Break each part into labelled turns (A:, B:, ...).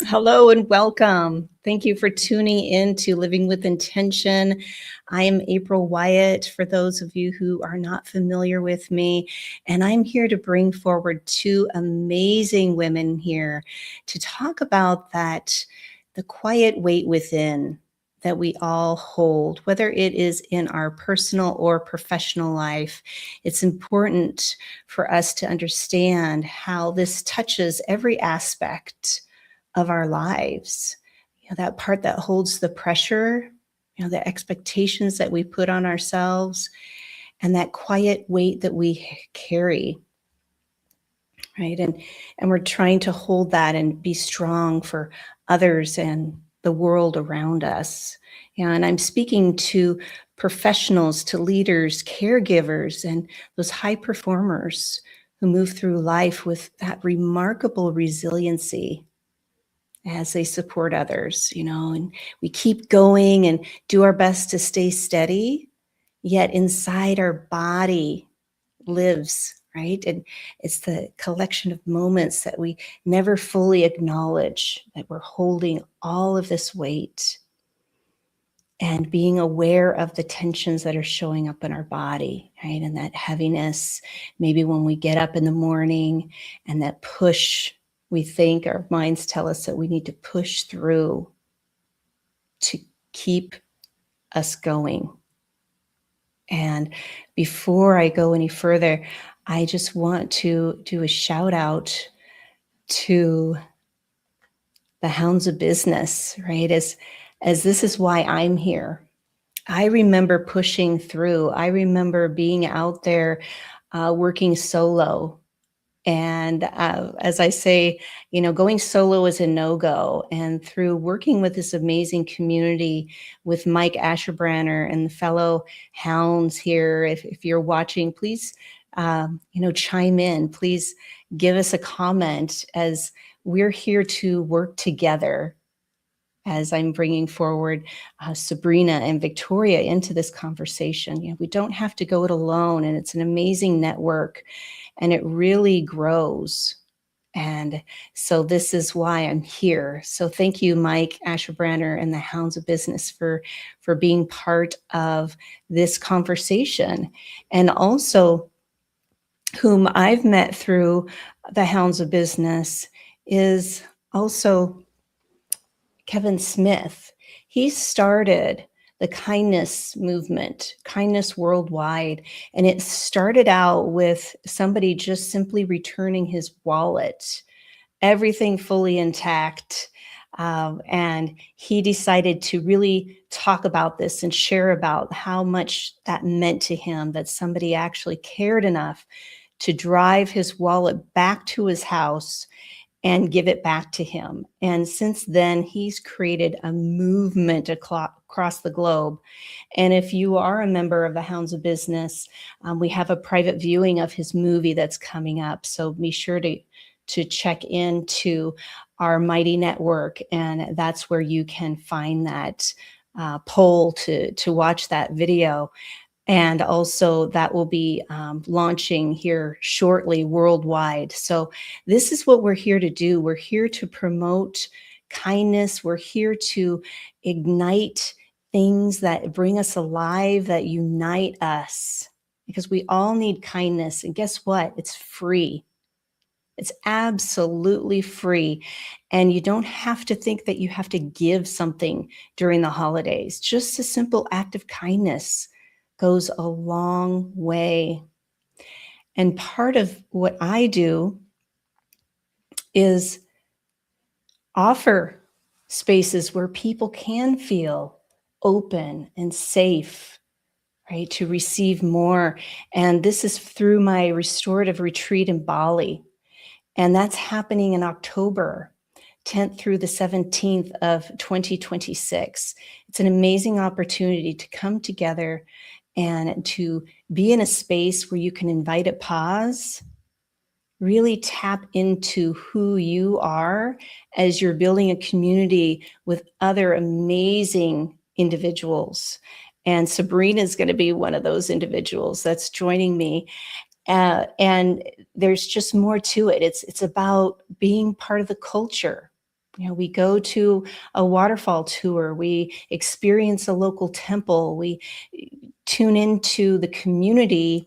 A: Hello and welcome. Thank you for tuning in to Living with Intention. I am April Wyatt, for those of you who are not familiar with me, and I'm here to bring forward two amazing women here to talk about the quiet weight within that we all hold, whether it is in our personal or professional life. It's important for us to understand how this touches every aspect of our lives. That part that holds the pressure, the expectations that we put on ourselves, and that quiet weight that we carry, right? And we're trying to hold that and be strong for others and the world around us. And I'm speaking to professionals, to leaders, caregivers, and those high performers who move through life with that remarkable resiliency as they support others, and we keep going and do our best to stay steady, yet inside our body lives, right? And it's the collection of moments that we never fully acknowledge that we're holding all of this weight and being aware of the tensions that are showing up in our body, right? And that heaviness, maybe when we get up in the morning, and that push, we think our minds tell us that we need to push through to keep us going. And before I go any further, I just want to do a shout out to the Hounds of Business, right? As this is why I'm here. I remember pushing through. I remember being out there working solo. And as I say, going solo is a no-go. And through working with this amazing community with Mike Asherbranner and the fellow hounds here, if you're watching, please, chime in. Please give us a comment, as we're here to work together. As I'm bringing forward Sabrina and Victoria into this conversation, we don't have to go it alone, and it's an amazing network. And it really grows. And so this is why I'm here. So thank you, Mike Asherbranner and the Hounds of Business, for being part of this conversation. And also, whom I've met through the Hounds of Business is also Kevin Smith. He started the kindness movement, kindness worldwide. And it started out with somebody just simply returning his wallet, everything fully intact. And he decided to really talk about this and share about how much that meant to him, that somebody actually cared enough to drive his wallet back to his house and give it back to him. And since then, he's created a movement across the globe. And if you are a member of the Hounds of Business, we have a private viewing of his movie that's coming up. So be sure to check into our Mighty Network, and that's where you can find that poll to watch that video. And also that will be launching here shortly worldwide. So this is what we're here to do. We're here to promote kindness. We're here to ignite things that bring us alive, that unite us, because we all need kindness. And guess what? It's free. It's absolutely free. And you don't have to think that you have to give something during the holidays. Just a simple act of kindness goes a long way. And part of what I do is offer spaces where people can feel open and safe, right, to receive more. And this is through my restorative retreat in Bali. And that's happening in October 10th through the 17th of 2026. It's an amazing opportunity to come together and to be in a space where you can invite a pause, really tap into who you are as you're building a community with other amazing individuals. And Sabrina is going to be one of those individuals that's joining me. And there's just more to it. It's about being part of the culture. We go to a waterfall tour, we experience a local temple, we tune into the community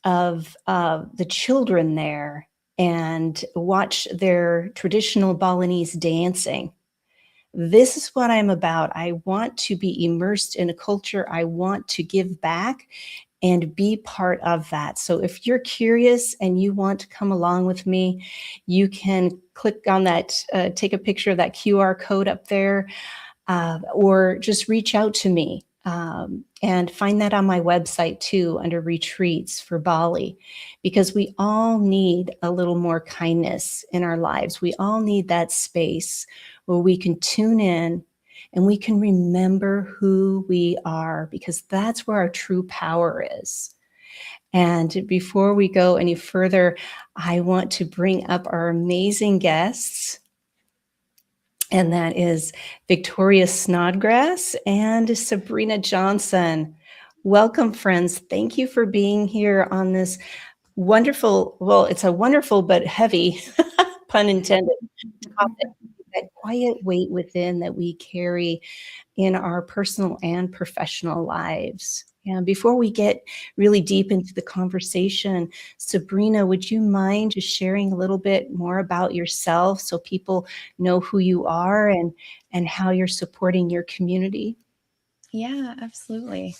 A: of the children there and watch their traditional Balinese dancing. This is what I'm about. I want to be immersed in a culture. I want to give back and be part of that. So if you're curious and you want to come along with me, you can click on that, take a picture of that QR code up there, or just reach out to me. And find that on my website too, under retreats for Bali, because we all need a little more kindness in our lives. We all need that space where we can tune in and we can remember who we are, because that's where our true power is. And before we go any further, I want to bring up our amazing guests. And that is Victoria Snodgrass and Sabrina Johnson. Welcome, friends. Thank you for being here on this wonderful, well, it's a wonderful but heavy, pun intended, topic, that quiet weight within that we carry in our personal and professional lives. And before we get really deep into the conversation, Sabrina, would you mind just sharing a little bit more about yourself so people know who you are and how you're supporting your community?
B: Yeah, absolutely.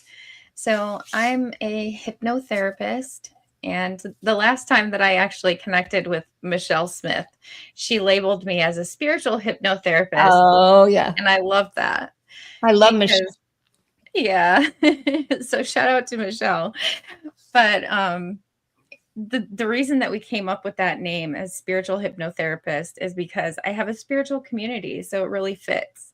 B: So I'm a hypnotherapist. And the last time that I actually connected with Michelle Smith, she labeled me as a spiritual hypnotherapist.
A: Oh, yeah.
B: And I love that
A: I love Michelle.
B: because, yeah. So shout out to Michelle. But the reason that we came up with that name as spiritual hypnotherapist is because I have a spiritual community. So it really fits.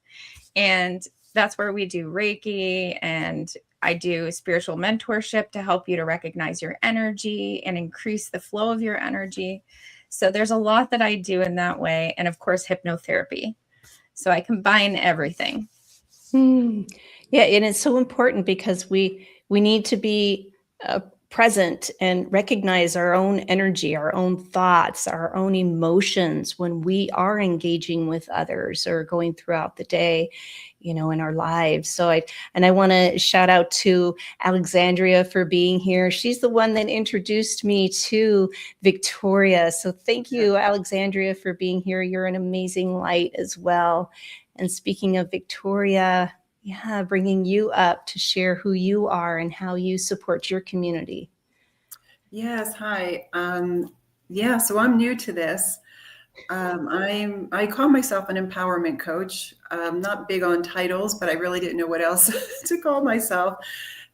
B: And that's where we do Reiki, and I do spiritual mentorship to help you to recognize your energy and increase the flow of your energy. So there's a lot that I do in that way. And of course, hypnotherapy. So I combine everything.
A: Yeah, and it's so important because we need to be present and recognize our own energy, our own thoughts, our own emotions when we are engaging with others or going throughout the day, in our lives. So I want to shout out to Alexandria for being here. She's the one that introduced me to Victoria. So thank you, Alexandria, for being here. You're an amazing light as well. And speaking of Victoria, yeah, bringing you up to share who you are and how you support your community.
C: Yes, hi. So I'm new to this. I call myself an empowerment coach. I'm not big on titles, but I really didn't know what else to call myself.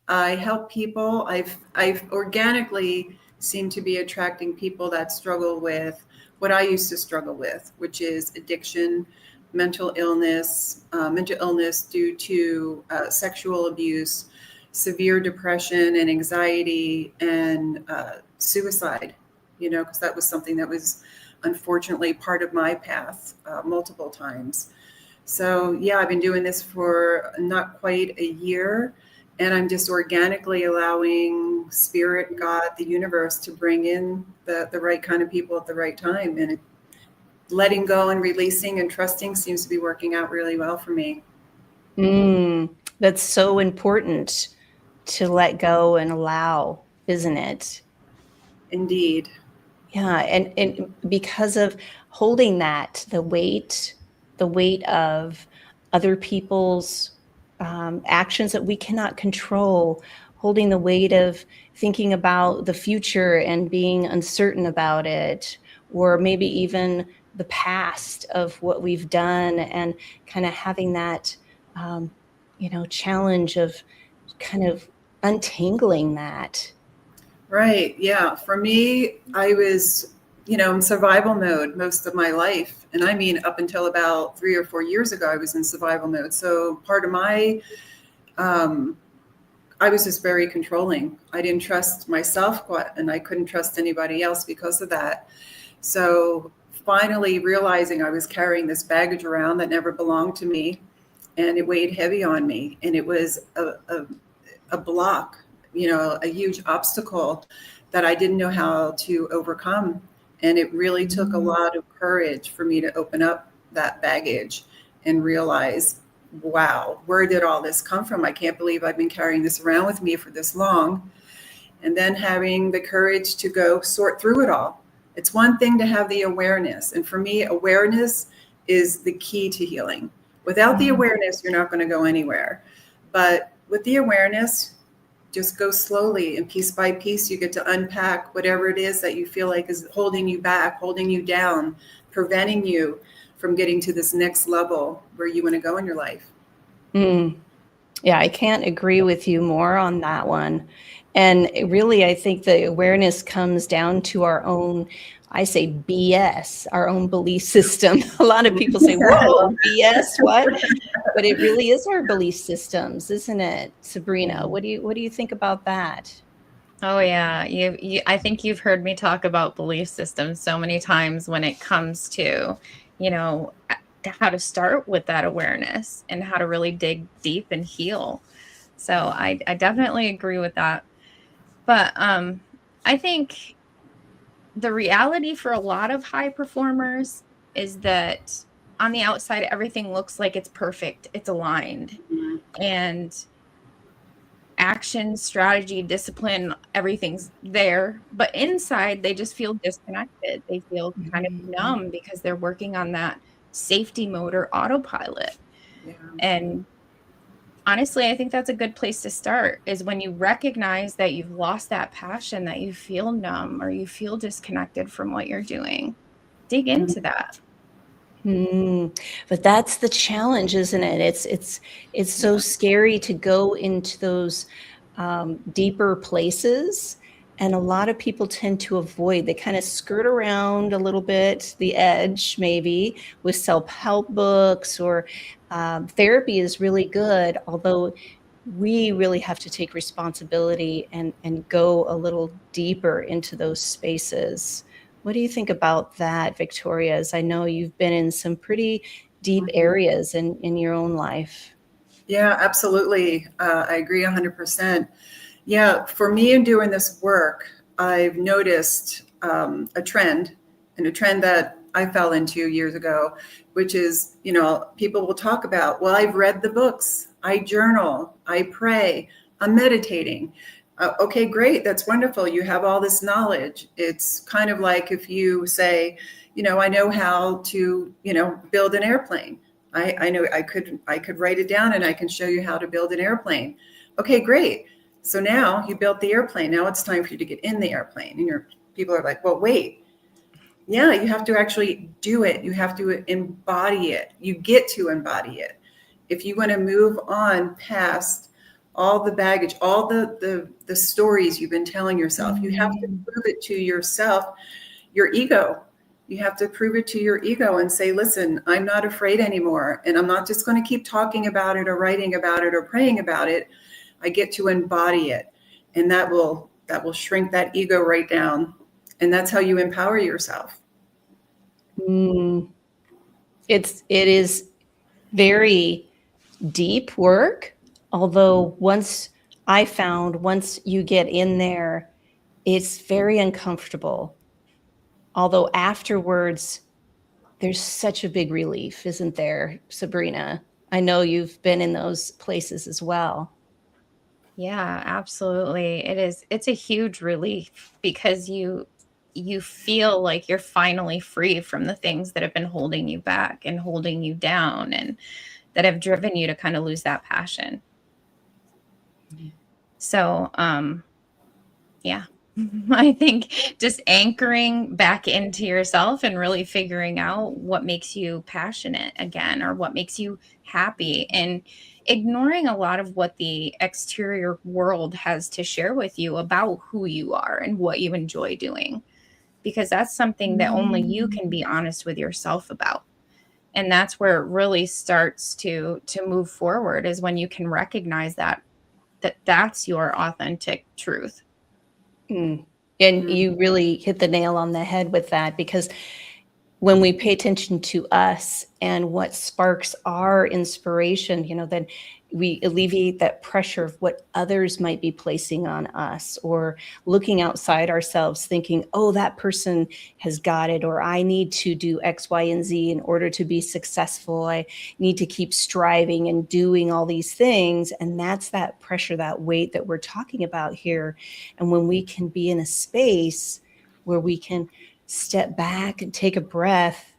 C: I help people. I've organically seemed to be attracting people that struggle with what I used to struggle with, which is addiction, mental illness due to sexual abuse, severe depression and anxiety, and suicide. Because that was something that was unfortunately part of my path multiple times. So yeah, I've been doing this for not quite a year, and I'm just organically allowing spirit, God, the universe to bring in the right kind of people at the right time. And letting go and releasing and trusting seems to be working out really well for me.
A: That's so important, to let go and allow, isn't it?
C: Indeed.
A: Yeah, and because of holding that, the weight of other people's actions that we cannot control, holding the weight of thinking about the future and being uncertain about it, or maybe even the past of what we've done, and kind of having that, challenge of kind of untangling that.
C: Right. Yeah. For me, I was, in survival mode most of my life. And I mean, up until about 3 or 4 years ago, I was in survival mode. So part of my I was just very controlling. I didn't trust myself, and I couldn't trust anybody else because of that. So finally realizing I was carrying this baggage around that never belonged to me, and it weighed heavy on me, and it was a block, a huge obstacle that I didn't know how to overcome. And it really took a lot of courage for me to open up that baggage and realize, wow, where did all this come from? I can't believe I've been carrying this around with me for this long. And then having the courage to go sort through it all. It's one thing to have the awareness. And for me, awareness is the key to healing. Without the awareness, you're not going to go anywhere. But with the awareness, just go slowly, and piece by piece, you get to unpack whatever it is that you feel like is holding you back, holding you down, preventing you from getting to this next level where you want to go in your life.
A: Yeah, I can't agree with you more on that one. And really, I think the awareness comes down to our own, I say BS, our own belief system. A lot of people say, whoa, BS, what? But it really is our belief systems, isn't it, Sabrina? What do you think about that?
B: Oh yeah, I think you've heard me talk about belief systems so many times when it comes to, how to start with that awareness and how to really dig deep and heal. So I definitely agree with that. But I think the reality for a lot of high performers is that on the outside, everything looks like it's perfect, it's aligned, and action, strategy, discipline, everything's there. But inside, they just feel disconnected. They feel kind of numb because they're working on that safety mode or autopilot.
C: Yeah.
B: And honestly, I think that's a good place to start, is when you recognize that you've lost that passion, that you feel numb or you feel disconnected from what you're doing. Dig into that.
A: But that's the challenge, isn't it? It's so scary to go into those deeper places. And a lot of people tend to avoid. They kind of skirt around a little bit, the edge maybe, with self-help books, or therapy is really good, although we really have to take responsibility and go a little deeper into those spaces. What do you think about that, Victoria? As I know you've been in some pretty deep areas in your own life.
C: Yeah, absolutely. I agree 100%. Yeah, for me in doing this work, I've noticed a trend, and a trend that I fell into years ago, which is, people will talk about, well, I've read the books, I journal, I pray, I'm meditating. Okay, great. That's wonderful. You have all this knowledge. It's kind of like if you say, I know how to, build an airplane. I know I could write it down and I can show you how to build an airplane. Okay, great. So now you built the airplane. Now it's time for you to get in the airplane. And people are like, well, wait. Yeah, you have to actually do it. You have to embody it. You get to embody it. If you want to move on past all the baggage, all the stories you've been telling yourself, you have to prove it to yourself, your ego. You have to prove it to your ego and say, listen, I'm not afraid anymore. And I'm not just going to keep talking about it or writing about it or praying about it. I get to embody it. And that will shrink that ego right down. And that's how you empower yourself.
A: It is very deep work. Although once you get in there, it's very uncomfortable. Although afterwards, there's such a big relief, isn't there, Sabrina? I know you've been in those places as well.
B: Yeah, absolutely. It is. It's a huge relief because you feel like you're finally free from the things that have been holding you back and holding you down and that have driven you to kind of lose that passion. So, yeah, I think just anchoring back into yourself and really figuring out what makes you passionate again, or what makes you happy, and ignoring a lot of what the exterior world has to share with you about who you are and what you enjoy doing, because that's something that only you can be honest with yourself about. And that's where it really starts to move forward, is when you can recognize that that's your authentic truth.
A: Mm. And you really hit the nail on the head with that, because when we pay attention to us and what sparks our inspiration, then we alleviate that pressure of what others might be placing on us, or looking outside ourselves thinking, oh, that person has got it, or I need to do X, Y, and Z in order to be successful. I need to keep striving and doing all these things. And that's that pressure, that weight that we're talking about here. And when we can be in a space where we can step back and take a breath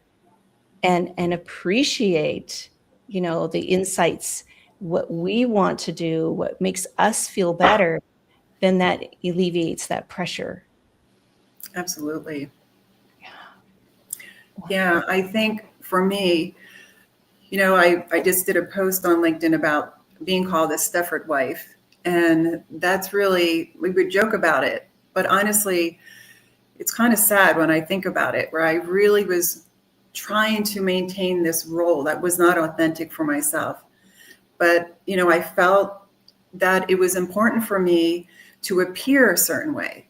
A: and appreciate, the insights, what we want to do, what makes us feel better, then that alleviates that pressure.
C: Absolutely. Yeah, I think for me, I just did a post on LinkedIn about being called a Stefford wife. And that's really, we would joke about it. But honestly, it's kind of sad when I think about it, where I really was trying to maintain this role that was not authentic for myself. But, I felt that it was important for me to appear a certain way.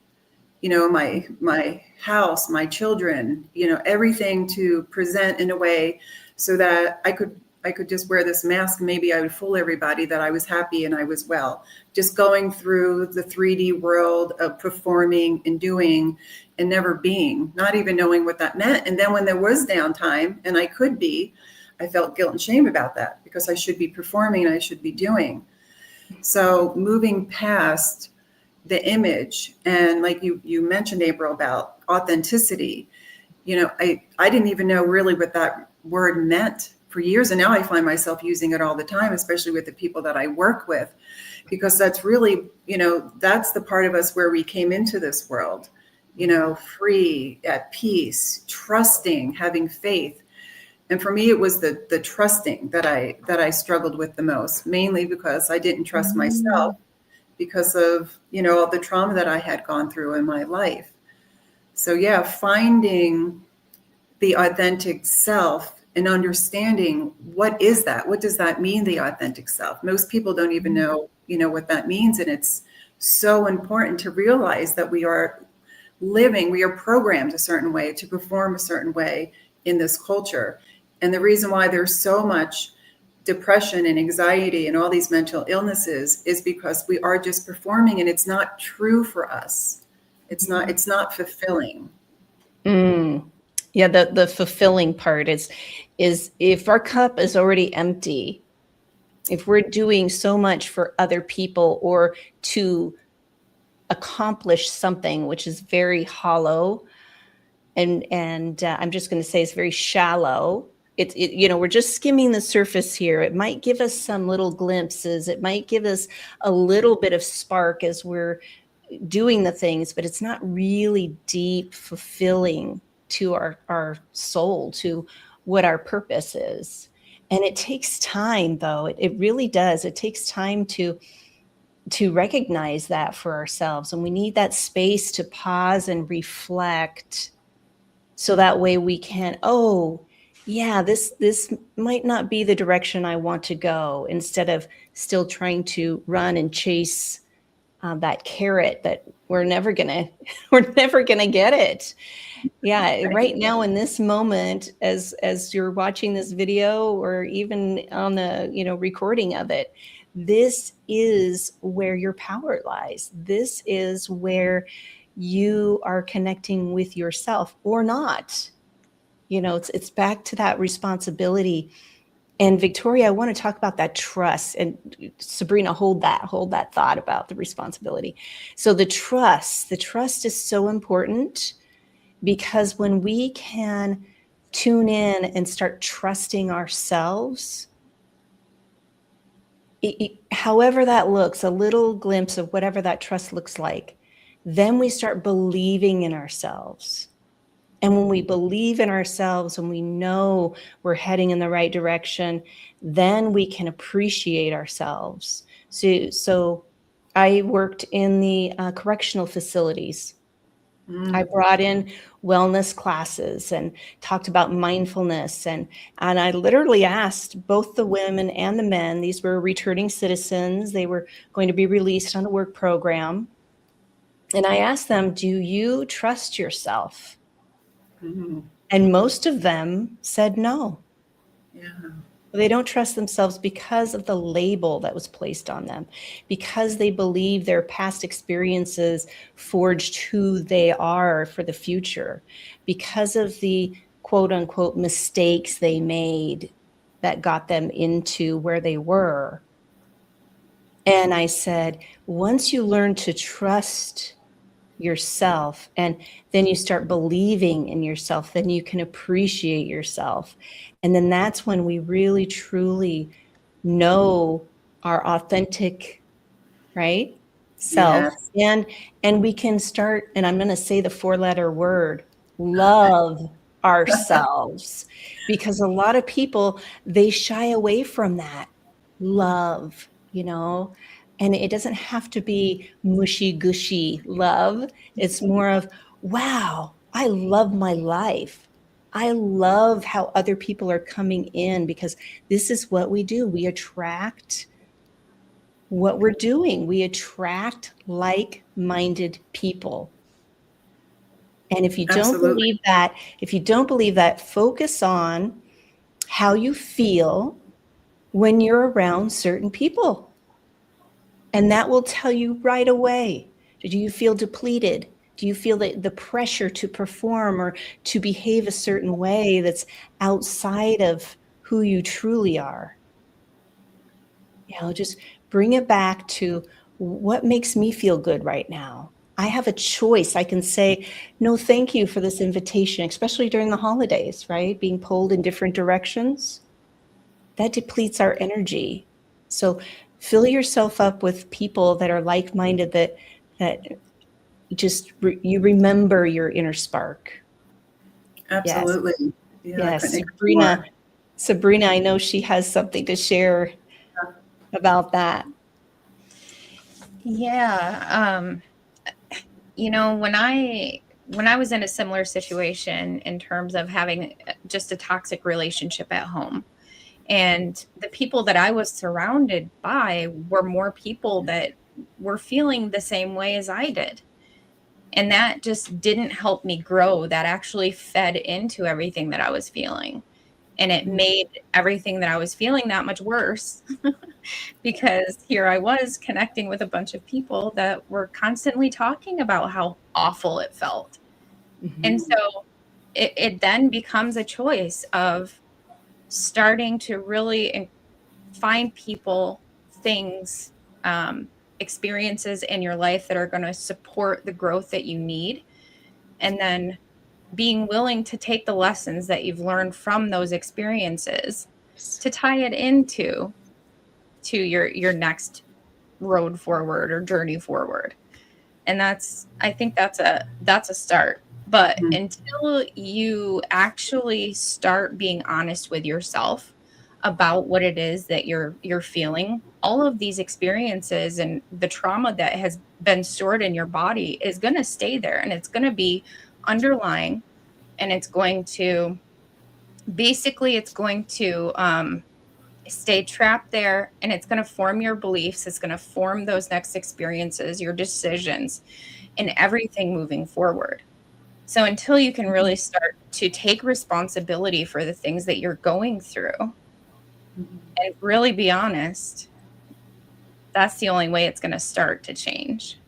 C: My house, my children, everything to present in a way so that I could just wear this mask. Maybe I would fool everybody that I was happy and I was well. Just going through the 3D world of performing and doing and never being, not even knowing what that meant. And then when there was downtime and I could be, I felt guilt and shame about that, because I should be performing and I should be doing. So moving past the image, and like you mentioned, April, about authenticity, I didn't even know really what that word meant for years. And now I find myself using it all the time, especially with the people that I work with, because that's really, that's the part of us where we came into this world, free, at peace, trusting, having faith. And for me, it was the trusting that I struggled with the most, mainly because I didn't trust myself because of, all the trauma that I had gone through in my life. So yeah, finding the authentic self and understanding what is that? What does that mean, the authentic self? Most people don't even know, what that means. And it's so important to realize that we are programmed a certain way to perform a certain way in this culture. And the reason why there's so much depression and anxiety and all these mental illnesses is because we are just performing, and it's not true for us. It's not fulfilling.
A: Yeah, the fulfilling part is if our cup is already empty, if we're doing so much for other people or to accomplish something which is very hollow, and I'm just going to say it's very shallow. We're just skimming the surface here. It might give us some little glimpses. It might give us a little bit of spark as we're doing the things, but it's not really deep, fulfilling to our soul, to what our purpose is. And it takes time, though. It really does. It takes time to recognize that for ourselves. And we need that space to pause and reflect, so that way we can, yeah, this might not be the direction I want to go, instead of still trying to run and chase that carrot that we're never gonna get it. Yeah, right now in this moment, as you're watching this video, or even on the recording of it, this is where your power lies. This is where you are connecting with yourself, or not. It's back to that responsibility. And Victoria, I want to talk about that trust. And Sabrina, hold that thought about the responsibility. So the trust is so important, because when we can tune in and start trusting ourselves, however that looks, a little glimpse of whatever that trust looks like, then we start believing in ourselves. And when we believe in ourselves and we know we're heading in the right direction, then we can appreciate ourselves. So I worked in the correctional facilities
C: Mm.
A: I brought in wellness classes and talked about mindfulness. And I literally asked both the women and the men, these were returning citizens, they were going to be released on a work program. And I asked them, do you trust yourself?
C: Mm.
A: And most of them said no.
C: Yeah.
A: They don't trust themselves because of the label that was placed on them, because they believe their past experiences forged who they are for the future, because of the quote unquote mistakes they made that got them into where they were. And I said, once you learn to trust yourself and then you start believing in yourself, then you can appreciate yourself. And then that's when we really truly know our authentic, right, self.
C: Yes.
A: And we can start, and I'm going to say the 4-letter word, love ourselves, because a lot of people, they shy away from that love, and it doesn't have to be mushy gushy love. It's more of, wow, I love my life. I love how other people are coming in, because this is what we do. We attract what we're doing. We attract like-minded people. And if you don't
C: Absolutely.
A: believe that, focus on how you feel when you're around certain people. And that will tell you right away. Do you feel depleted? Do you feel the pressure to perform or to behave a certain way that's outside of who you truly are? Just bring it back to what makes me feel good right now. I have a choice. I can say, no, thank you for this invitation, especially during the holidays, right? Being pulled in different directions. That depletes our energy. So fill yourself up with people that are like-minded, that you remember your inner spark. Yes.
C: Absolutely. Yeah, I
A: Yes.
C: couldn't agree more.
A: Sabrina, I know she has something to share about that.
B: Yeah. When I was in a similar situation in terms of having just a toxic relationship at home, and the people that I was surrounded by were more people that were feeling the same way as I did. And that just didn't help me grow. That actually fed into everything that I was feeling. And it made everything that I was feeling that much worse because here I was connecting with a bunch of people that were constantly talking about how awful it felt. And so it then becomes a choice of starting to really find people, things, experiences in your life that are going to support the growth that you need. And then being willing to take the lessons that you've learned from those experiences to tie it into your next road forward or journey forward. And I think that's a start. But
C: Mhm.
B: until you actually start being honest with yourself about what it is that you're feeling, all of these experiences and the trauma that has been stored in your body is going to stay there, and it's going to be underlying, and it's going to stay trapped there, and it's going to form your beliefs. It's going to form those next experiences, your decisions, and everything moving forward. So until you can really start to take responsibility for the things that you're going through and really be honest, that's the only way it's going to start to change.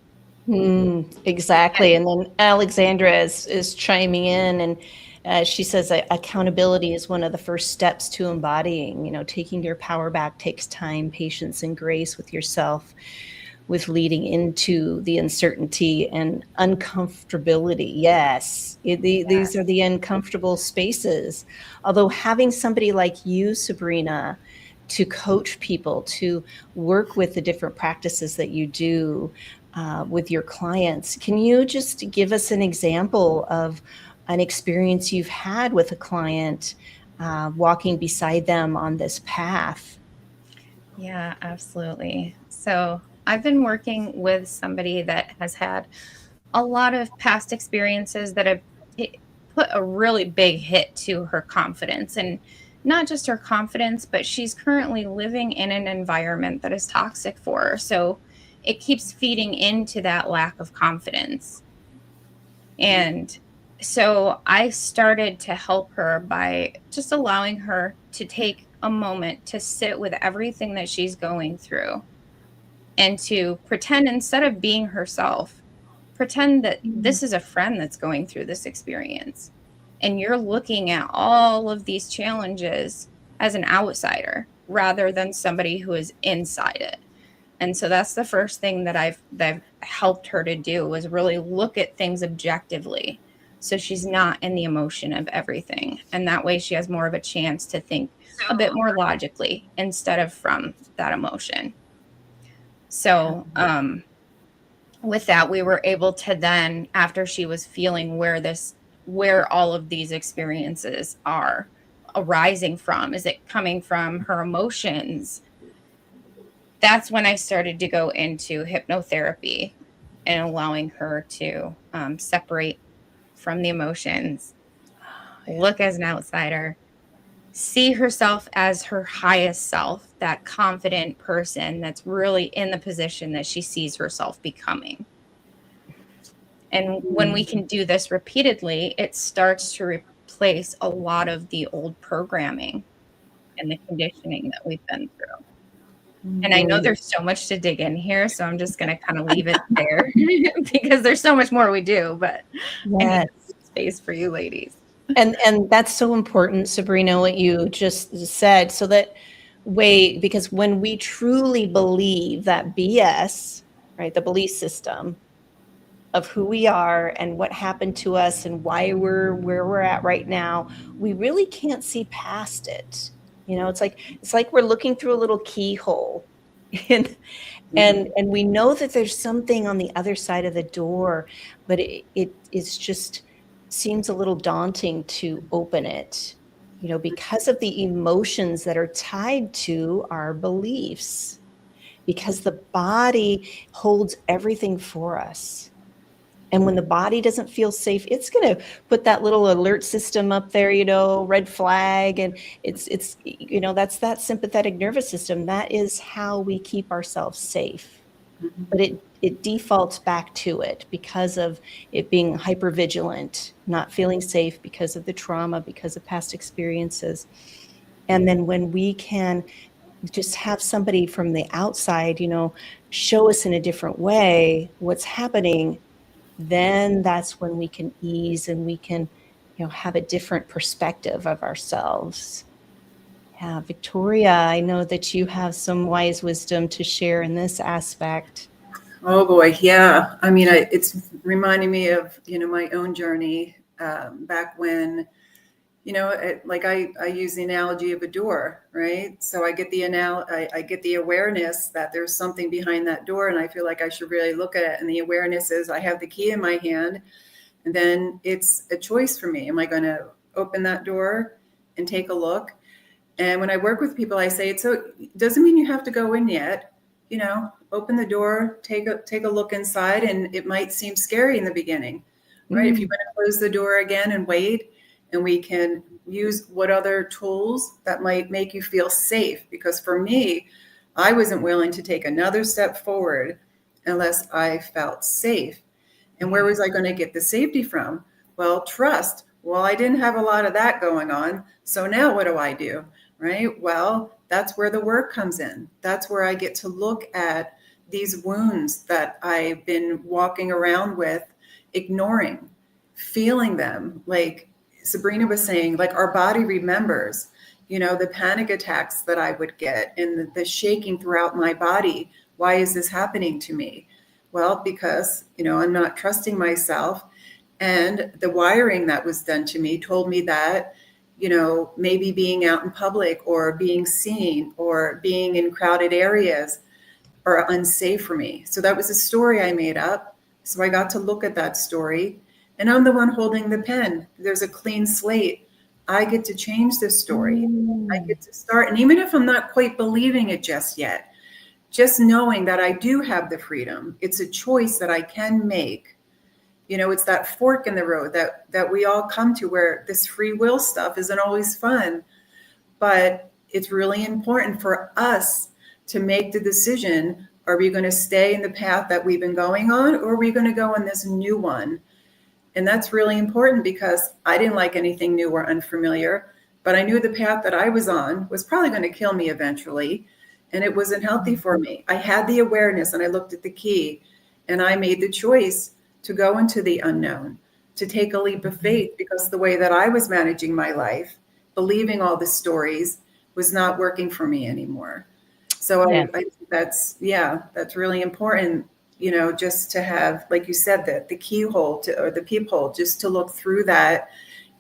A: Exactly. And then Alexandra is chiming in, and she says that accountability is one of the first steps to embodying. Taking your power back takes time, patience, and grace with yourself, with leading into the uncertainty and uncomfortability. Yes, these are the uncomfortable spaces. Although having somebody like you, Sabrina, to coach people, to work with the different practices that you do with your clients, can you just give us an example of an experience you've had with a client, walking beside them on this path?
B: Yeah, absolutely. So I've been working with somebody that has had a lot of past experiences that have put a really big hit to her confidence, and not just her confidence, but she's currently living in an environment that is toxic for her. So it keeps feeding into that lack of confidence. And so I started to help her by just allowing her to take a moment to sit with everything that she's going through and to pretend, instead of being herself, pretend that this is a friend that's going through this experience. And you're looking at all of these challenges as an outsider rather than somebody who is inside it. And so that's the first thing that I've helped her to do, was really look at things objectively. So she's not in the emotion of everything. And that way she has more of a chance to think a bit more logically instead of from that emotion. So with that, we were able to then, after she was feeling where all of these experiences are arising from, is it coming from her emotions? That's when I started to go into hypnotherapy and allowing her to separate from the emotions, look as an outsider, see herself as her highest self, that confident person that's really in the position that she sees herself becoming. And when we can do this repeatedly, it starts to replace a lot of the old programming and the conditioning that we've been through. And I know there's so much to dig in here, so I'm just going to kind of leave it there because there's so much more we do, but I need space for you ladies.
A: And that's so important, Sabrina, what you just said, so that way, because when we truly believe that BS, right, the belief system of who we are and what happened to us and why we're where we're at right now, we really can't see past it. You know, it's like we're looking through a little keyhole, and we know that there's something on the other side of the door, but it's just seems a little daunting to open it, you know, because of the emotions that are tied to our beliefs, because the body holds everything for us. And when the body doesn't feel safe, it's going to put that little alert system up there, you know, red flag. And it's, you know, that's that sympathetic nervous system. That is how we keep ourselves safe. But it defaults back to it because of it being hypervigilant, not feeling safe because of the trauma, because of past experiences. And then when we can just have somebody from the outside, you know, show us in a different way what's happening, then that's when we can ease and we can, you know, have a different perspective of ourselves. Yeah, Victoria, I know that you have some wise wisdom to share in this aspect.
C: Oh boy, yeah. I mean, it's reminding me of, you know, my own journey back when, you know, I use the analogy of a door, right? So I get I get the awareness that there's something behind that door, and I feel like I should really look at it. And the awareness is I have the key in my hand, and then it's a choice for me. Am I going to open that door and take a look? And when I work with people, I say, it doesn't mean you have to go in yet. You know, open the door, take a look inside, and it might seem scary in the beginning, right? If you want to close the door again and wait, and we can use what other tools that might make you feel safe. Because for me, I wasn't willing to take another step forward unless I felt safe. And where was I going to get the safety from? Well, trust. Well, I didn't have a lot of that going on. So now what do? Right? Well, that's where the work comes in. That's where I get to look at these wounds that I've been walking around with, ignoring, feeling them. Like Sabrina was saying, like our body remembers, you know, the panic attacks that I would get and the shaking throughout my body. Why is this happening to me? Well, because, you know, I'm not trusting myself. And the wiring that was done to me told me that, you know, maybe being out in public or being seen or being in crowded areas are unsafe for me. So that was a story I made up. So I got to look at that story, and I'm the one holding the pen. There's a clean slate. I get to change this story. I get to start. And even if I'm not quite believing it just yet, just knowing that I do have the freedom, it's a choice that I can make It's that fork in the road that we all come to, where this free will stuff isn't always fun, but it's really important for us to make the decision. Are we going to stay in the path that we've been going on, or are we going to go on this new one? And that's really important, because I didn't like anything new or unfamiliar, but I knew the path that I was on was probably going to kill me eventually. And it wasn't healthy for me. I had the awareness, and I looked at the key, and I made the choice to go into the unknown, to take a leap of faith, because the way that I was managing my life, believing all the stories, was not working for me anymore. So
A: Yeah.
C: I think that's really important, just to have, like you said, that the keyhole or the peephole, just to look through that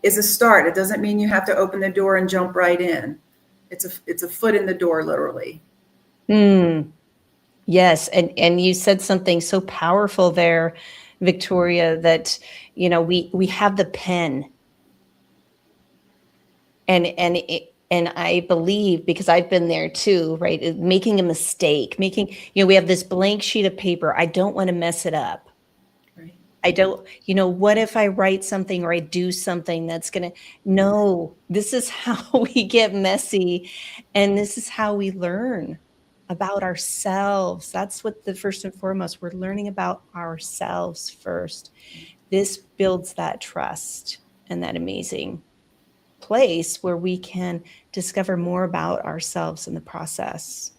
C: is a start. It doesn't mean you have to open the door and jump right in. It's a foot in the door, literally.
A: Yes. And you said something so powerful there, Victoria, that, we have the pen. And I believe, because I've been there too, right? Making a mistake, we have this blank sheet of paper. I don't want to mess it up.
C: Right.
A: I don't, what if I write something or I do something that's no, this is how we get messy. And this is how we learn about ourselves. That's what the first and foremost, we're learning about ourselves first. This builds that trust and that amazing place where we can discover more about ourselves in the process,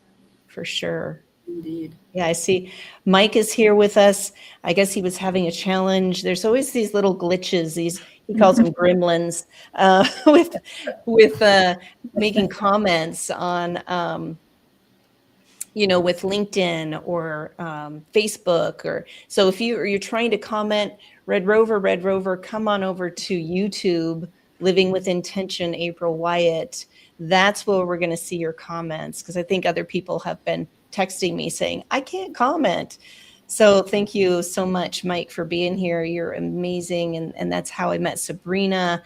A: for sure.
C: Indeed.
A: Yeah, I see Mike is here with us. I guess he was having a challenge. There's always these little glitches, he calls them gremlins, with making comments on with LinkedIn or Facebook. Or so if you're trying to comment, Red Rover, come on over to YouTube, Living with Intention, April Wyatt. That's where we're going to see your comments, because I think other people have been texting me saying, I can't comment. So thank you so much, Mike, for being here. You're amazing. And that's how I met Sabrina.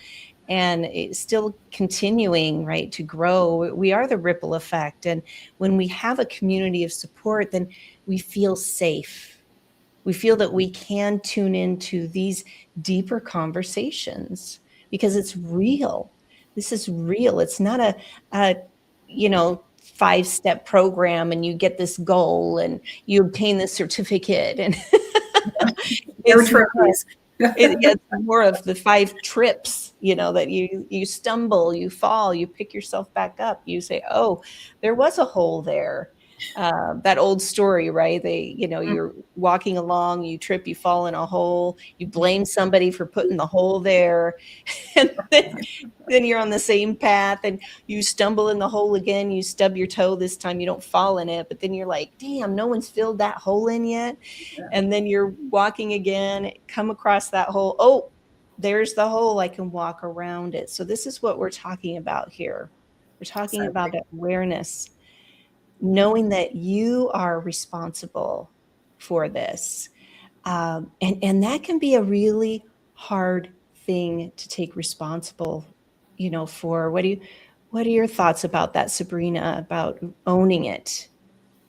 A: And it's still continuing, right, to grow. We are the ripple effect. And when we have a community of support, then we feel safe. We feel that we can tune into these deeper conversations, because it's real. This is real. It's not a 5-step program and you get this goal and you obtain this certificate. And it's more of the 5 trips, that you stumble, you fall, you pick yourself back up. You say, oh, there was a hole there. That old story, right? You're walking along, you trip, you fall in a hole, you blame somebody for putting the hole there. And then you're on the same path and you stumble in the hole again, you stub your toe. This time you don't fall in it, but then you're like, damn, no one's filled that hole in yet. Yeah. And then you're walking again, come across that hole. Oh, there's the hole. I can walk around it. So this is what we're talking about here. We're talking about awareness. Knowing that you are responsible for this. And that can be a really hard thing to take responsible, for. What are your thoughts about that, Sabrina, about owning it?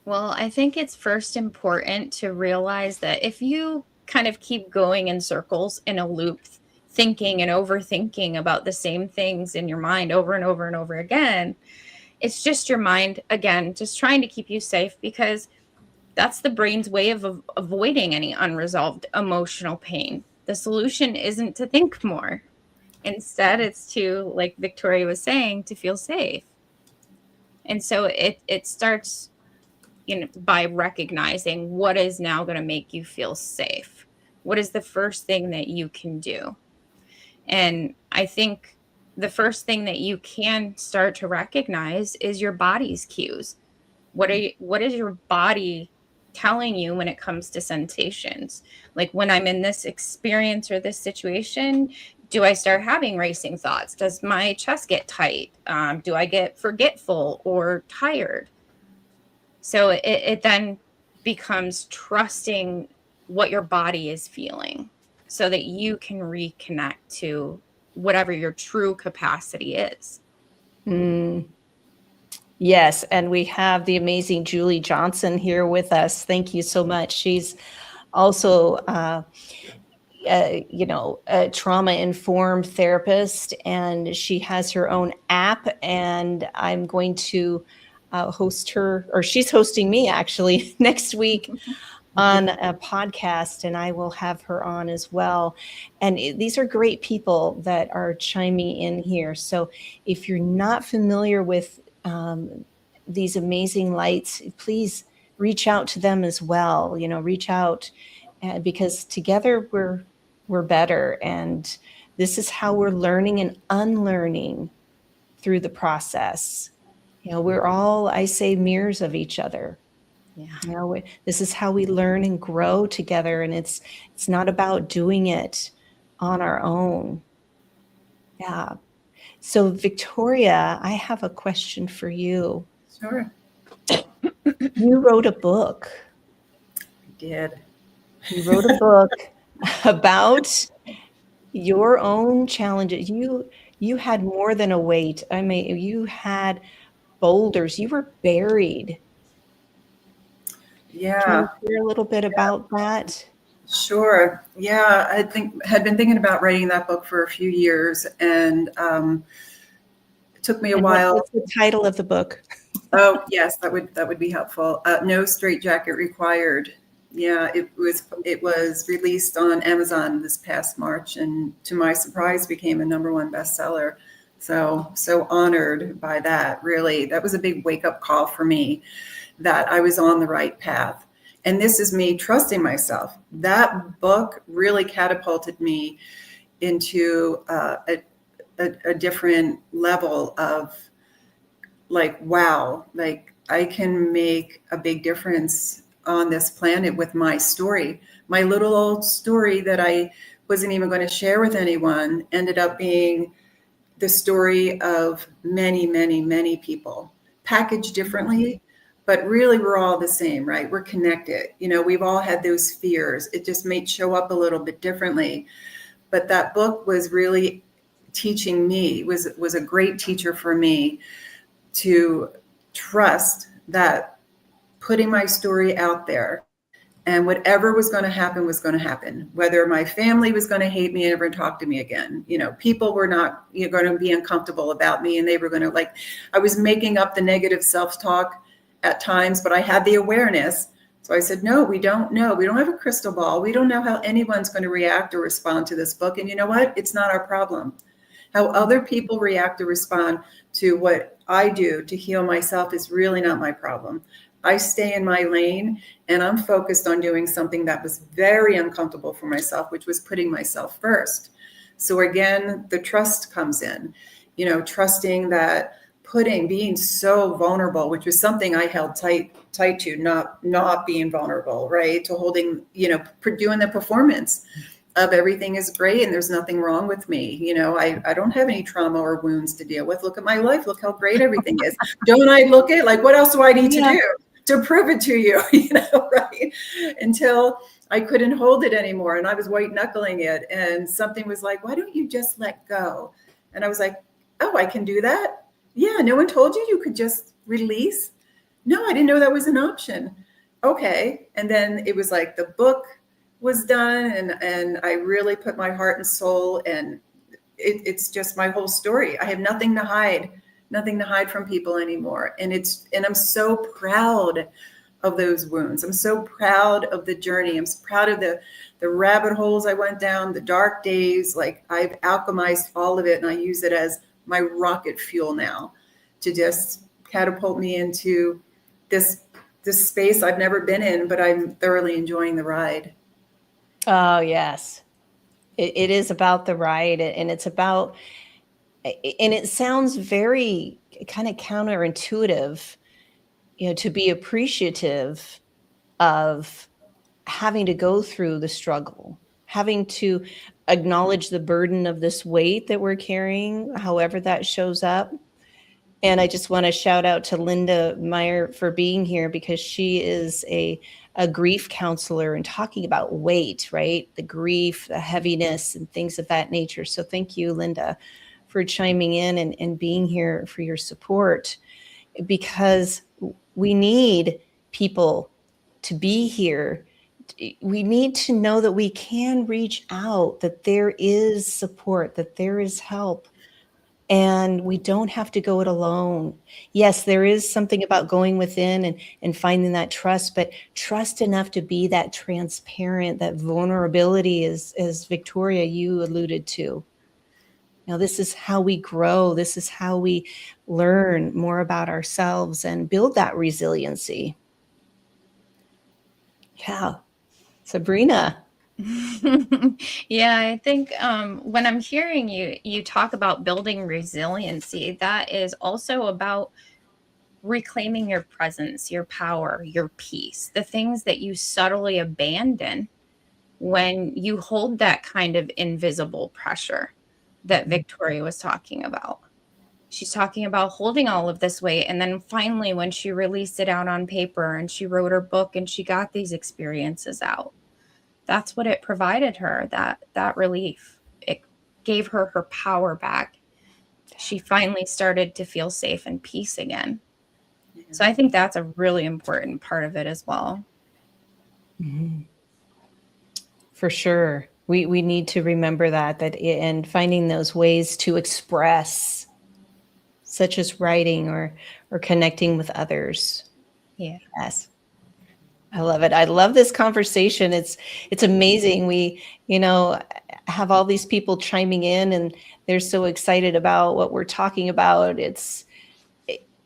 B: Well, I think it's first important to realize that if you kind of keep going in circles in a loop, thinking and overthinking about the same things in your mind over and over and over again, it's just your mind, again, just trying to keep you safe, because that's the brain's way of avoiding any unresolved emotional pain. The solution isn't to think more. Instead, it's to, like Victoria was saying, to feel safe. And so it starts by recognizing what is now going to make you feel safe. What is the first thing that you can do? And I think the first thing that you can start to recognize is your body's cues. What is your body telling you when it comes to sensations? Like, when I'm in this experience or this situation, do I start having racing thoughts? Does my chest get tight? Do I get forgetful or tired? So it then becomes trusting what your body is feeling, so that you can reconnect to whatever your true capacity is.
A: Yes. And we have the amazing Julie Johnson here with us. Thank you so much. She's also, a trauma-informed therapist, and she has her own app, and I'm going to host her, or she's hosting me actually next week on a podcast, and I will have her on as well. And these are great people that are chiming in here. So if you're not familiar with these amazing lights, please reach out to them as well. Reach out, because together we're better. And this is how we're learning and unlearning through the process. We're all, I say, mirrors of each other.
B: Yeah.
A: This is how we learn and grow together, and it's not about doing it on our own. Yeah. So Victoria, I have a question for you.
C: Sure.
A: You wrote a book.
C: I did.
A: You wrote a book about your own challenges. You had more than a weight. I mean, you had boulders. You were buried.
C: Yeah.
A: Can you share a little bit about that?
C: Sure. Yeah, had been thinking about writing that book for a few years, and it took me a while.
A: What's the title of the book?
C: Oh, yes, that would be helpful. No Straitjacket Required. Yeah, it was released on Amazon this past March, and to my surprise, became a #1 bestseller. So honored by that. Really, that was a big wake up call for me, that I was on the right path. And this is me trusting myself. That book really catapulted me into a different level of, like, wow, like I can make a big difference on this planet with my story. My little old story that I wasn't even going to share with anyone ended up being the story of many, many, many people, packaged differently, but really we're all the same, right? We're connected. We've all had those fears. It just may show up a little bit differently. But that book was really teaching me, was a great teacher for me, to trust that putting my story out there, and whatever was going to happen was going to happen. Whether my family was going to hate me and never talk to me again, people were not going to be uncomfortable about me, and they were going to, I was making up the negative self-talk at times, but I had the awareness. So I said, no, we don't know. We don't have a crystal ball. We don't know how anyone's going to react or respond to this book. And you know what? It's not our problem. How other people react or respond to what I do to heal myself is really not my problem. I stay in my lane, and I'm focused on doing something that was very uncomfortable for myself, which was putting myself first. So again, the trust comes in, trusting that being so vulnerable, which was something I held tight to, not being vulnerable, right? To holding, doing the performance of everything is great and there's nothing wrong with me. I don't have any trauma or wounds to deal with. Look at my life. Look how great everything is. Don't I look it? Like, what else do I need to do to prove it to you? Right? Until I couldn't hold it anymore, and I was white knuckling it, and something was like, why don't you just let go? And I was like, oh, I can do that? Yeah, no one told you could just release? No, I didn't know that was an option. Okay. And then it was like the book was done, and I really put my heart and soul, and it's just my whole story. I have nothing to hide from people anymore. And I'm so proud of those wounds. I'm so proud of the journey. I'm so proud of the rabbit holes I went down, the dark days. Like, I've alchemized all of it, and I use it as my rocket fuel now to just catapult me into this space I've never been in, but I'm thoroughly enjoying the ride.
A: Oh, yes. It is about the ride, and it's about, and it sounds very kind of counterintuitive, to be appreciative of having to go through the struggle, having to acknowledge the burden of this weight that we're carrying, however that shows up. And I just want to shout out to Linda Meyer for being here, because she is a grief counselor and talking about weight, right? The grief, the heaviness, and things of that nature. So thank you, Linda, for chiming in and being here for your support, because we need people to be here we need to know that we can reach out, that there is support, that there is help, and we don't have to go it alone. Yes, there is something about going within and finding that trust, but trust enough to be that transparent, that vulnerability, as Victoria, you alluded to. Now, this is how we grow. This is how we learn more about ourselves and build that resiliency. Yeah. Sabrina.
B: Yeah, I think when I'm hearing you talk about building resiliency, that is also about reclaiming your presence, your power, your peace, the things that you subtly abandon when you hold that kind of invisible pressure that Victoria was talking about. She's talking about holding all of this weight. And then finally, when she released it out on paper and she wrote her book and she got these experiences out, that's what it provided her, that relief. It gave her her power back. She finally started to feel safe and peace again. So I think that's a really important part of it as well.
A: Mm-hmm. For sure. We need to remember that and finding those ways to express, such as writing or connecting with others.
B: Yeah.
A: Yes. I love it. I love this conversation. It's amazing. We, have all these people chiming in and they're so excited about what we're talking about.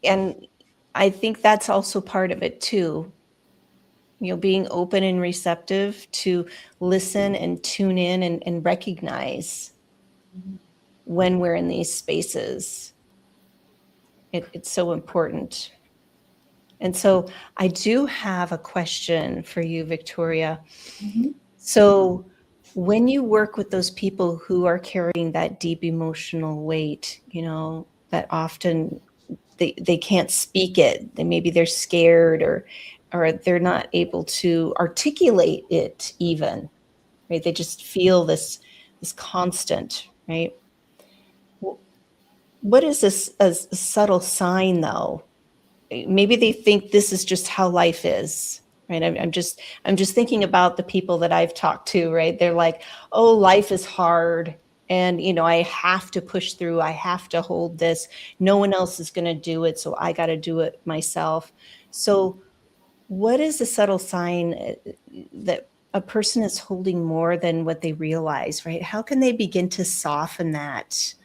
A: And I think that's also part of it too. Being open and receptive to listen and tune in and recognize when we're in these spaces. It's so important. And so I do have a question for you, Victoria.
C: Mm-hmm.
A: So when you work with those people who are carrying that deep emotional weight, that often they can't speak it, maybe they're scared or they're not able to articulate it even, right? They just feel this constant, right? What is this a subtle sign though? Maybe they think this is just how life is, right? I'm just thinking about the people that I've talked to, right? They're like, oh, life is hard. And, I have to push through. I have to hold this. No one else is going to do it. So I got to do it myself. So what is the subtle sign that a person is holding more than what they realize, right? How can they begin to soften that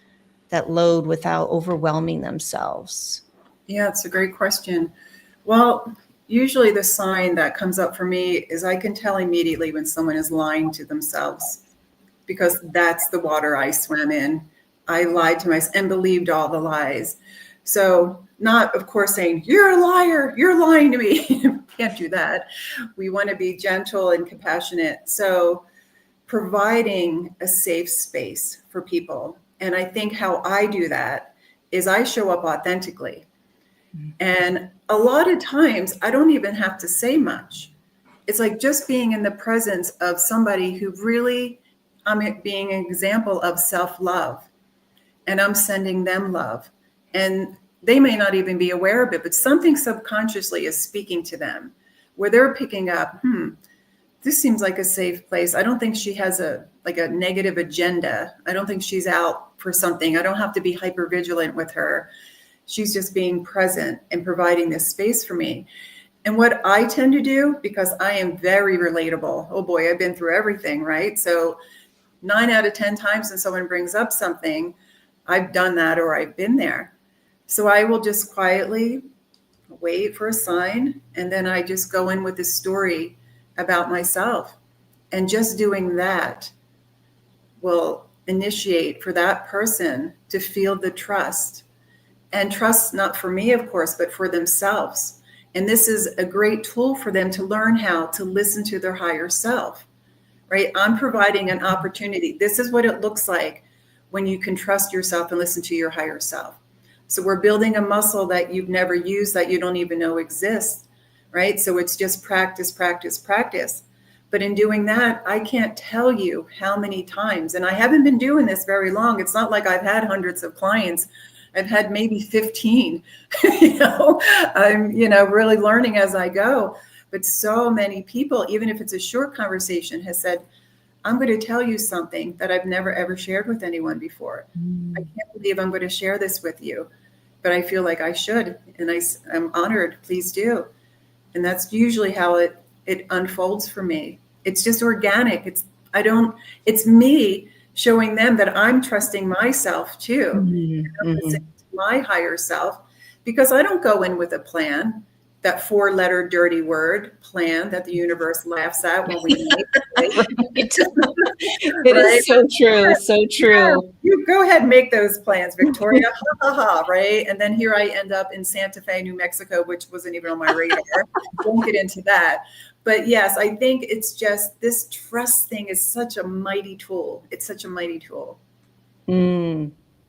A: load without overwhelming themselves?
C: Yeah, it's a great question. Well, usually the sign that comes up for me is I can tell immediately when someone is lying to themselves, because that's the water I swam in. I lied to myself and believed all the lies. So not, of course, saying, you're a liar, you're lying to me. Can't do that. We want to be gentle and compassionate. So providing a safe space for people. And I think how I do that is I show up authentically. And a lot of times I don't even have to say much. It's like just being in the presence of somebody who really, I'm being an example of self-love, and I'm sending them love. And they may not even be aware of it, but something subconsciously is speaking to them where they're picking up, this seems like a safe place. I don't think she has a negative agenda. I don't think she's out for something. I don't have to be hyper vigilant with her. She's just being present and providing this space for me. And what I tend to do, because I am very relatable, oh boy, I've been through everything, right? So 9 out of 10 times when someone brings up something, I've done that or I've been there. So I will just quietly wait for a sign. And then I just go in with a story about myself. And just doing that will initiate for that person to feel the trust. And trust not for me, of course, but for themselves. And this is a great tool for them to learn how to listen to their higher self, right? I'm providing an opportunity. This is what it looks like when you can trust yourself and listen to your higher self. So we're building a muscle that you've never used, that you don't even know exists, right? So it's just practice, practice, practice. But in doing that, I can't tell you how many times, and I haven't been doing this very long. It's not like I've had hundreds of clients. I've had maybe 15, I'm, really learning as I go. But so many people, even if it's a short conversation, has said, I'm going to tell you something that I've never ever shared with anyone before. I can't believe I'm going to share this with you, but I feel like I should, and I'm honored. Please do. And that's usually how it unfolds for me. It's just organic. It's me showing them that I'm trusting myself too.
A: Mm-hmm.
C: I'm listening to my higher self, because I don't go in with a plan, that 4-letter dirty word plan that the universe laughs at when we make it.
A: It is so true. So true.
C: Yeah, you go ahead and make those plans, Victoria. Ha ha ha, right? And then here I end up in Santa Fe, New Mexico, which wasn't even on my radar. Won't get into that. But yes, I think it's just this trust thing is such a mighty tool. It's such a mighty tool.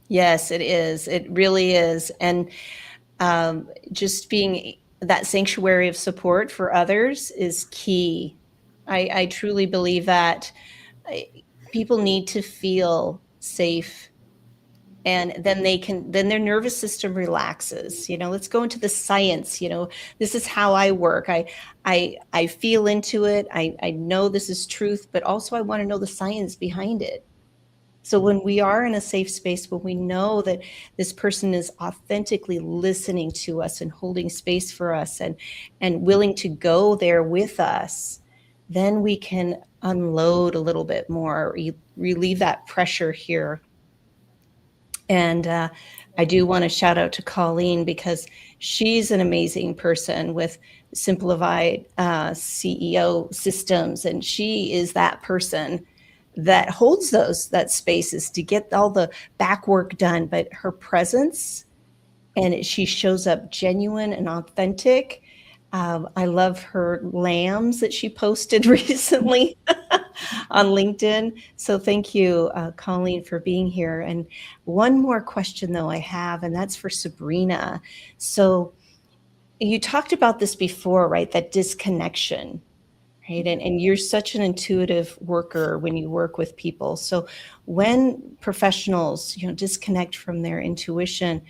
A: Yes, it is. It really is. And just being that sanctuary of support for others is key. I truly believe that people need to feel safe, and then then their nervous system relaxes. Let's go into the science. This is how I work. I feel into it. I know this is truth, but also I want to know the science behind it. So when we are in a safe space, when we know that this person is authentically listening to us and holding space for us and willing to go there with us, then we can unload a little bit more, relieve that pressure here. And I do want to shout out to Colleen, because she's an amazing person with Simplified CEO systems. And she is that person that holds that spaces to get all the back work done, but her presence, and she shows up genuine and authentic. I love her lambs that she posted recently on LinkedIn. So thank you, Colleen, for being here. And one more question though I have, and that's for Sabrina. So you talked about this before, right? That disconnection. Right. And you're such an intuitive worker when you work with people. So when professionals, disconnect from their intuition,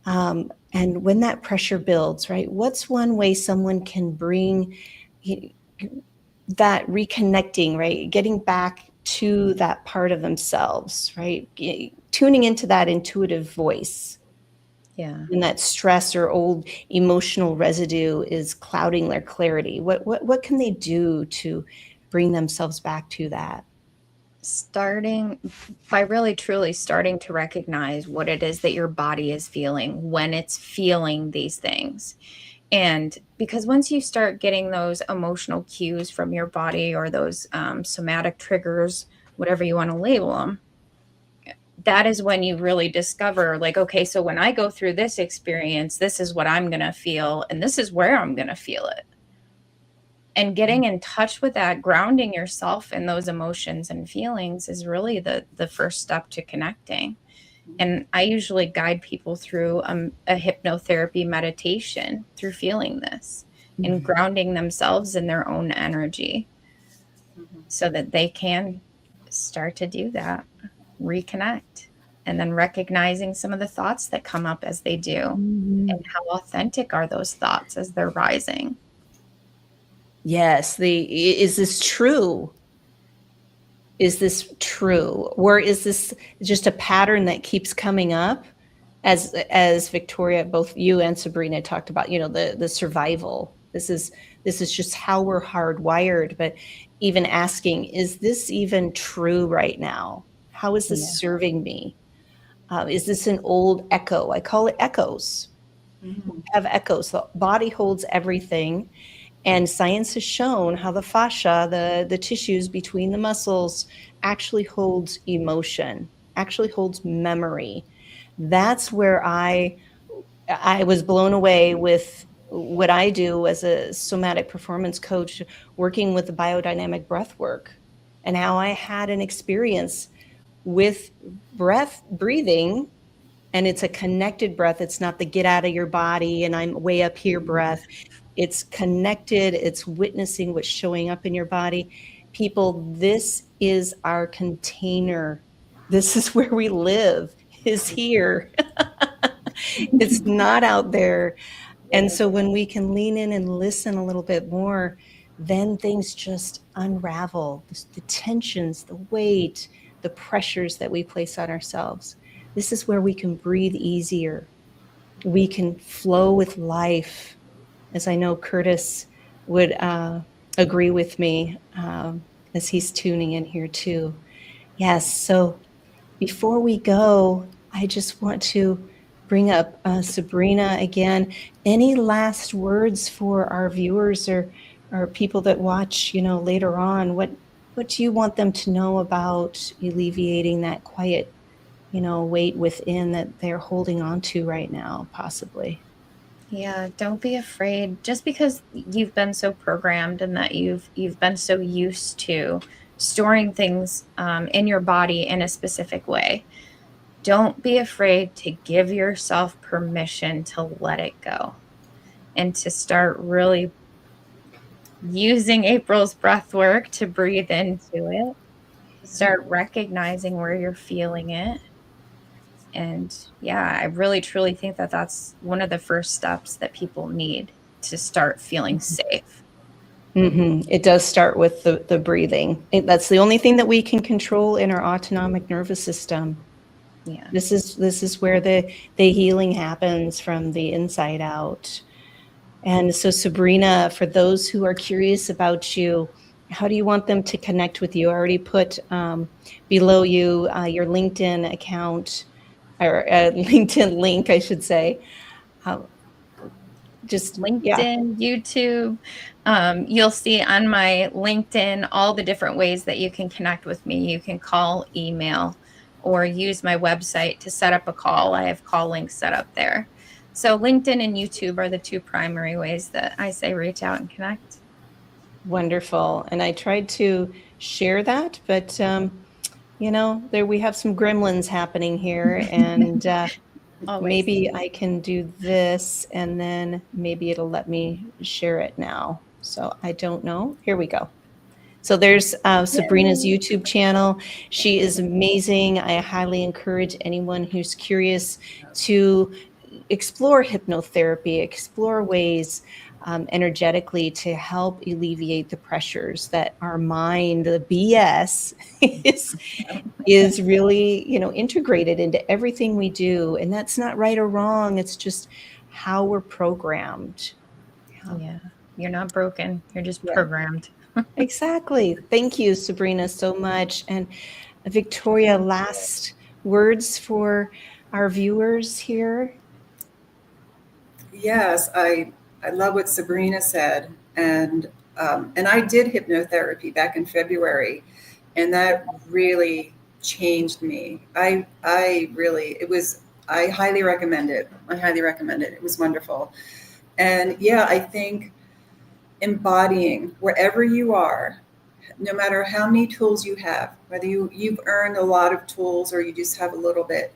A: and when that pressure builds, right, what's one way someone can bring that reconnecting, right, getting back to that part of themselves, right, tuning into that intuitive voice?
B: Yeah.
A: And that stress or old emotional residue is clouding their clarity. What can they do to bring themselves back to that?
B: Starting by really truly starting to recognize what it is that your body is feeling when it's feeling these things. And because once you start getting those emotional cues from your body, or those somatic triggers, whatever you want to label them, that is when you really discover, like, okay, so when I go through this experience, this is what I'm going to feel, and this is where I'm going to feel it. And getting in touch with that, grounding yourself in those emotions and feelings, is really the first step to connecting. And I usually guide people through a hypnotherapy meditation through feeling this and grounding themselves in their own energy, so that they can start to do that, reconnect, and then recognizing some of the thoughts that come up as they do, and how authentic are those thoughts as they're rising.
A: Yes. Is this true? Is this true? Or is this just a pattern that keeps coming up? As Victoria, both you and Sabrina talked about, the survival. This is just how we're hardwired. But even asking, is this even true right now? How is this serving me? Is this an old echo? I call it echoes. We have echoes. The body holds everything. And science has shown how the fascia, the tissues between the muscles, actually holds emotion, actually holds memory. That's where I was blown away with what I do as a somatic performance coach, working with the biodynamic breath work, and how I had an experience with breathing. And it's a connected breath. It's not the get out of your body and I'm way up here breath. It's connected. It's witnessing what's showing up in your body. People, this is our container. This is where we live, is here. It's not out there. And so when we can lean in and listen a little bit more, then things just unravel. The tensions, the weight, the pressures that we place on ourselves. This is where we can breathe easier. We can flow with life, as I know Curtis would agree with me as he's tuning in here too. Yes, so before we go, I just want to bring up Sabrina again. Any last words for our viewers or people that watch, later on? What do you want them to know about alleviating that quiet, weight within that they're holding on to right now, possibly?
B: Yeah, don't be afraid. Just because you've been so programmed and that you've been so used to storing things in your body in a specific way, don't be afraid to give yourself permission to let it go and to start really using April's breath work to breathe into it, to start recognizing where you're feeling it. And yeah, I really truly think that that's one of the first steps that people need to start feeling safe.
A: It does start with the breathing. That's the only thing that we can control in our autonomic nervous system.
B: Yeah.
A: This is where the healing happens from the inside out. And so, Sabrina, for those who are curious about you, how do you want them to connect with you? I already put below you your LinkedIn account, or LinkedIn link, I should say. Yeah.
B: LinkedIn, YouTube. You'll see on my LinkedIn all the different ways that you can connect with me. You can call, email, or use my website to set up a call. I have call links set up there. So LinkedIn and YouTube are the two primary ways that I say reach out and connect.
A: Wonderful. And I tried to share that, but there we have some gremlins happening here, and maybe I can do this, and then maybe it'll let me share it now. So I don't know. Here we go. So there's Sabrina's YouTube channel. She is amazing. I highly encourage anyone who's curious to explore hypnotherapy, explore ways energetically to help alleviate the pressures that our mind, the BS, is really, integrated into everything we do. And that's not right or wrong. It's just how we're programmed.
B: Yeah. You're not broken. You're just programmed.
A: Exactly. Thank you, Sabrina, so much. And Victoria, last words for our viewers here.
C: Yes, I love what Sabrina said, and I did hypnotherapy back in February, and that really changed me. I highly recommend it. I highly recommend it. It was wonderful, and yeah, I think embodying wherever you are, no matter how many tools you have, whether you've earned a lot of tools or you just have a little bit,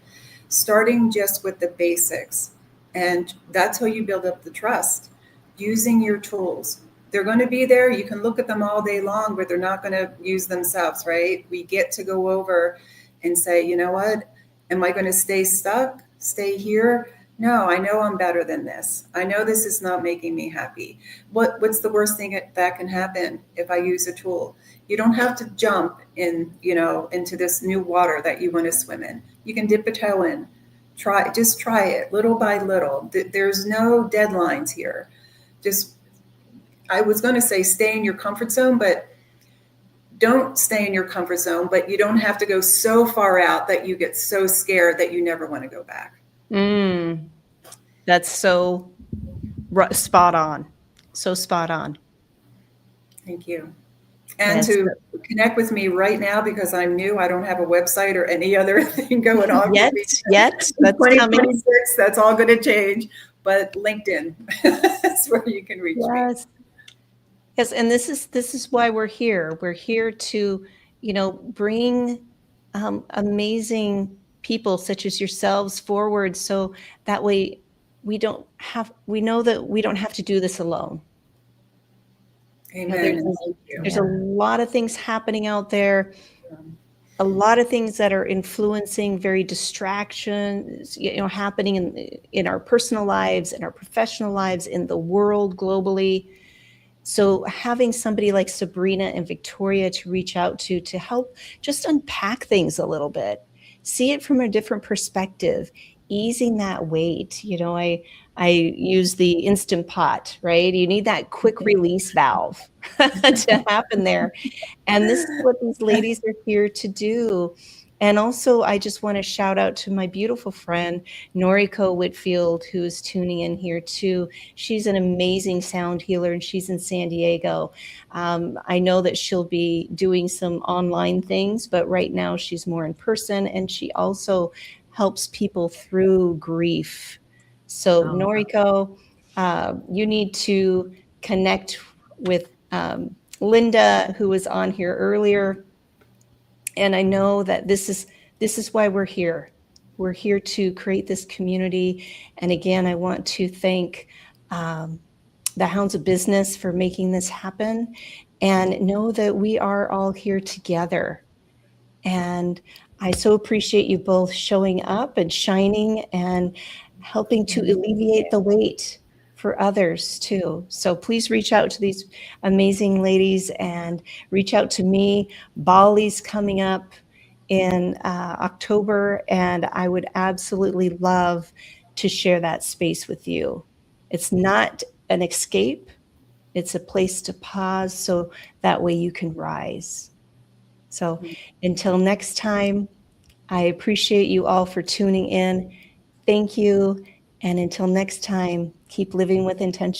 C: starting just with the basics. And that's how you build up the trust, using your tools. They're going to be there. You can look at them all day long, but they're not going to use themselves, right? We get to go over and say, you know what? Am I going to stay stuck? Stay here? No, I know I'm better than this. I know this is not making me happy. What's the worst thing that can happen if I use a tool? You don't have to jump into this new water that you want to swim in. You can dip a toe in. Just try it little by little. There's no deadlines here. I was going to say stay in your comfort zone, but don't stay in your comfort zone, but you don't have to go so far out that you get so scared that you never want to go back.
A: That's so spot on. So spot on.
C: Thank you. And to connect with me right now, because I'm new, I don't have a website or any other thing going on.
A: Yet, that's
C: 2026, that's all going to change. But LinkedIn, that's where you can reach me.
A: Yes, and this is why we're here. We're here to, bring amazing people such as yourselves forward, so that way we know that we don't have to do this alone.
C: Amen.
A: There's a lot of things happening out there. a lot of things that are influencing, very distractions, happening in our personal lives, in our professional lives, in the world globally. So having somebody like Sabrina and Victoria to reach out to help just unpack things a little bit, see it from a different perspective, easing that weight. I use the Instant Pot, right? You need that quick release valve to happen there. And this is what these ladies are here to do. And also, I just want to shout out to my beautiful friend, Noriko Whitfield, who is tuning in here too. She's an amazing sound healer, and she's in San Diego. I know that she'll be doing some online things, but right now she's more in person, and she also helps people through grief. So, Noriko, you need to connect with Linda, who was on here earlier. And I know that this is why we're here. We're here to create this community. And again, I want to thank the Hounds of Business for making this happen, and know that we are all here together. And I so appreciate you both showing up and shining and helping to alleviate the weight for others too. So please reach out to these amazing ladies and reach out to me. Bali's coming up in October, and I would absolutely love to share that space with you. It's not an escape. It's a place to pause so that way you can rise. So until next time, I appreciate you all for tuning in. Thank you. And until next time, keep living with intention.